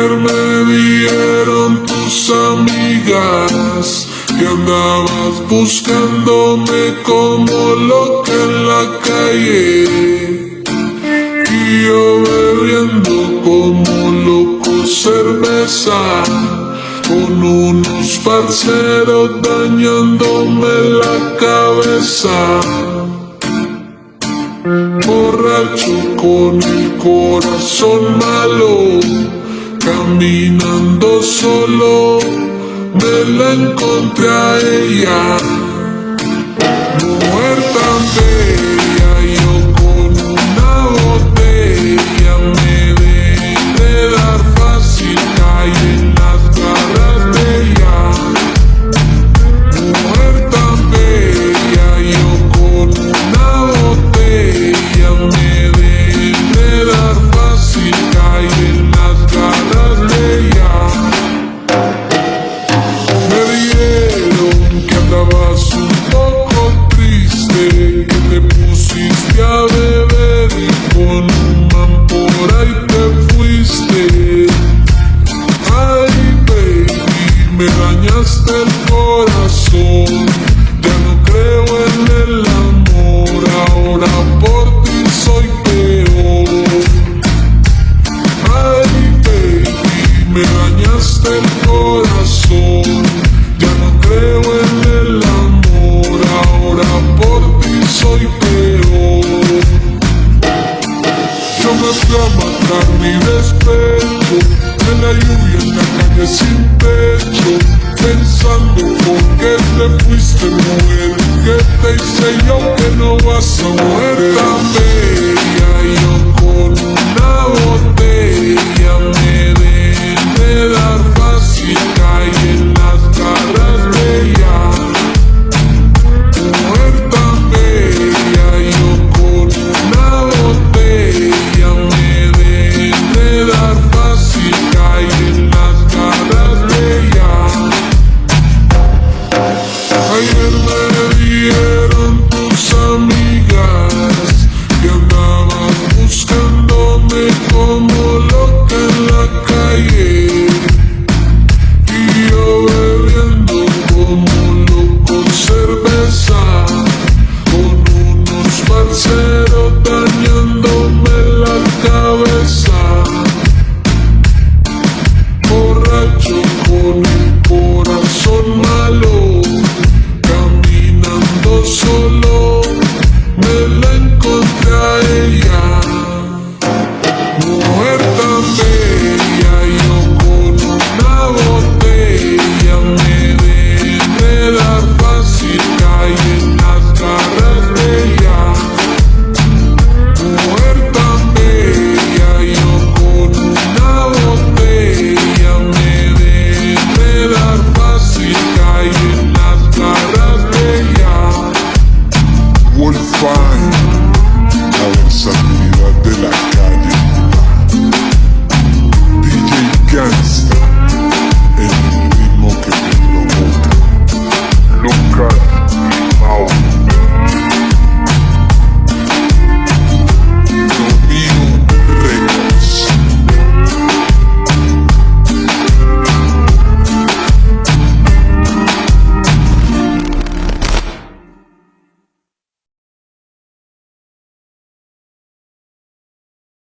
Ayer me vieron tus amigas que andabas buscándome como loca en la calle, y yo bebiendo como loco cerveza con unos parceros dañándome la cabeza. Borracho con el corazón malo, caminando solo, me la encontré a ella. Mujer tan bella, yo con una botella me dejé dar fácil, caí en las garras de ella. Mujer tan bella, yo con una botella me dejé dar fácil, caí en las garras de ella. Me dijeron que andabas un poco triste, que te pusiste a beber y con un man por ahí te fuiste. Ay, baby, me dañaste el corazón, ya no creo en el amor, ahora por ti soy peor. Ay, baby, me dañaste el corazón, ya no creo en el amor, ahora por ti soy peor. Yo me fui a matar mi despecho, en la lluvia, en la calle sin techo, pensando por qué te fuiste, mujer, qué te hice yo que no vas a mujer tan bella. Yo con una botella me dejé dar fácil, caí en las garras de ella. Mujer tan bella, yo con una botella me dejé dar fácil, caí en las garras de ella. Ayer me vieron tus amigas que andaban buscándome como loca en la calle, y yo bebiendo como loco cerveza con unos parceros dañándome la cabeza. Borracho con el corazón malo, caminando solo.